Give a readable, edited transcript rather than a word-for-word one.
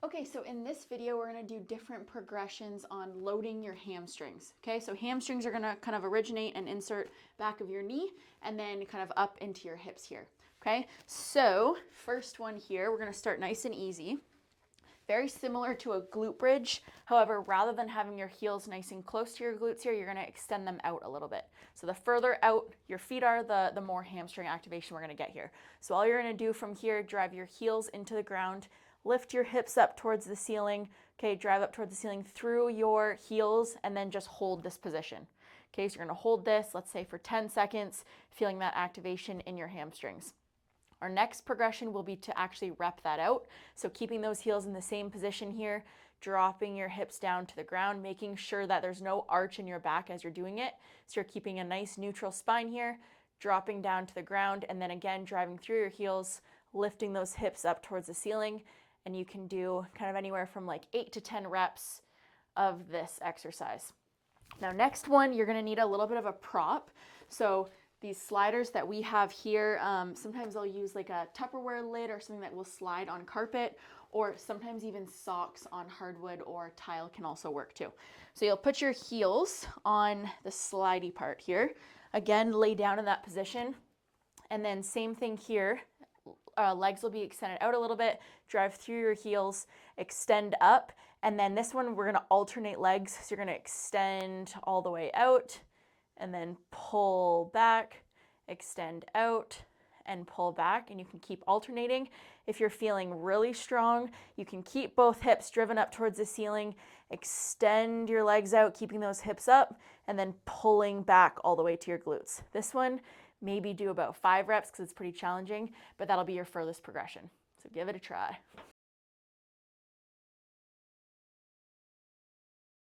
Okay, so in this video, we're gonna do different progressions on loading your hamstrings. Okay, so hamstrings are gonna kind of originate and insert back of your knee and then kind of up into your hips here. Okay, so first one here, we're gonna start nice and easy. Very similar to a glute bridge. However, rather than having your heels nice and close to your glutes here, you're gonna extend them out a little bit. So the further out your feet are, the more hamstring activation we're gonna get here. So all you're gonna do from here, drive your heels into the ground, lift your hips up towards the ceiling. Okay, drive up towards the ceiling through your heels and then just hold this position. Okay, so you're gonna hold this, let's say for 10 seconds, feeling that activation in your hamstrings. Our next progression will be to actually rep that out. So keeping those heels in the same position here, dropping your hips down to the ground, making sure that there's no arch in your back as you're doing it. So you're keeping a nice neutral spine here, dropping down to the ground, and then again, driving through your heels, lifting those hips up towards the ceiling. And you can do kind of anywhere from like 8 to 10 reps of this exercise. Now, next one, you're gonna need a little bit of a prop. So these sliders that we have here, sometimes I'll use like a Tupperware lid or something that will slide on carpet, or sometimes even socks on hardwood or tile can also work too. So you'll put your heels on the slidey part here. Again, lay down in that position. And then same thing here, legs will be extended out a little bit, drive through your heels, extend up, and then this one we're gonna alternate legs. So you're gonna extend all the way out and then pull back, extend out, and pull back, and you can keep alternating. If you're feeling really strong, you can keep both hips driven up towards the ceiling, extend your legs out, keeping those hips up, and then pulling back all the way to your glutes. This one, maybe do about 5 reps because it's pretty challenging, but that'll be your furthest progression. So give it a try.